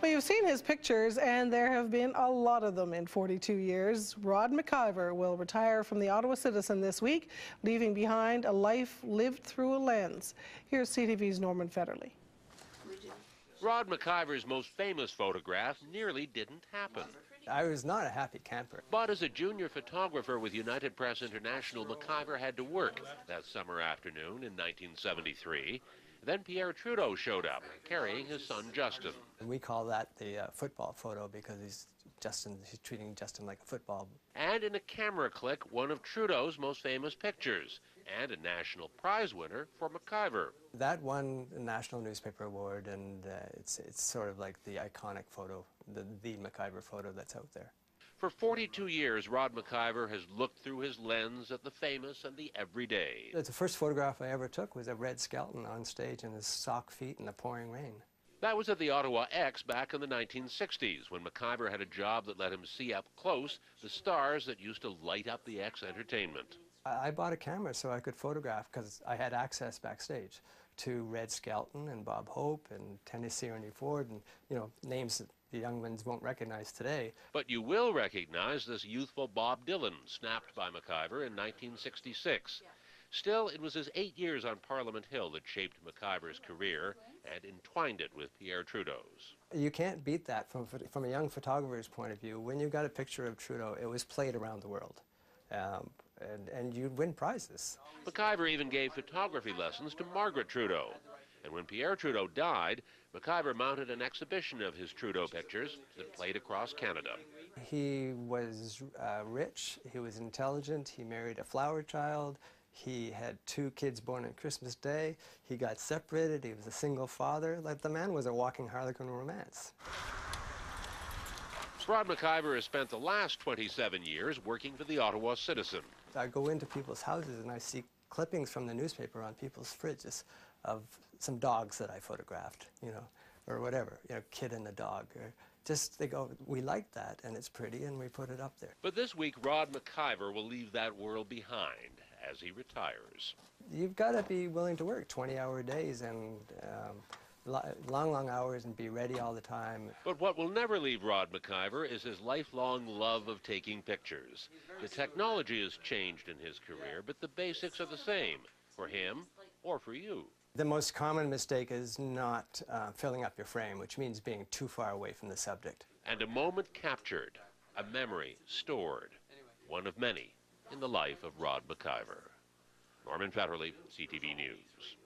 Well, you've seen his pictures, and there have been a lot of them in 42 years. Rod MacIvor will retire from the Ottawa Citizen this week, leaving behind a life lived through a lens. Here's CTV's Norman Federley. Rod MacIvor's most famous photograph nearly didn't happen. I was not a happy camper. But as a junior photographer with United Press International, MacIvor had to work that summer afternoon in 1973. Then Pierre Trudeau showed up, carrying his son Justin. We call that the football photo because he's treating Justin like a football. And in a camera click, one of Trudeau's most famous pictures, and a national prize winner for MacIvor. That won the National Newspaper Award, and it's sort of like the iconic photo, the MacIvor photo that's out there. For 42 years, Rod MacIvor has looked through his lens at the famous and the everyday. The first photograph I ever took was a red skeleton on stage in his sock feet in the pouring rain. That was at the Ottawa X back in the 1960s, when MacIvor had a job that let him see up close the stars that used to light up the X entertainment. I bought a camera so I could photograph because I had access backstage to Red Skelton and Bob Hope and Tennessee Ernie Ford and, you know, names that the young ones won't recognize today. But you will recognize this youthful Bob Dylan, snapped by MacIvor in 1966. Still, it was his 8 years on Parliament Hill that shaped MacIvor's career and entwined it with Pierre Trudeau's. You can't beat that from a young photographer's point of view. When you got a picture of Trudeau, it was played around the world. And you'd win prizes. MacIvor even gave photography lessons to Margaret Trudeau. And when Pierre Trudeau died, MacIvor mounted an exhibition of his Trudeau pictures that played across Canada. He was rich, he was intelligent, he married a flower child, he had 2 kids born on Christmas Day, he got separated, he was a single father. Like, the man was a walking Harlequin romance. Rod MacIvor has spent the last 27 years working for the Ottawa Citizen. I go into people's houses and I see clippings from the newspaper on people's fridges of some dogs that I photographed, you know, or whatever, you know, kid and a dog. Or just, they go, we like that and it's pretty and we put it up there. But this week, Rod MacIvor will leave that world behind as he retires. You've got to be willing to work 20-hour days and long hours and be ready all the time. But what will never leave Rod MacIvor is his lifelong love of taking pictures. The technology has changed in his career, but the basics are the same for him or for you. The most common mistake is not filling up your frame, which means being too far away from the subject. And a moment captured, a memory stored, one of many in the life of Rod MacIvor. Norman Federley, CTV News.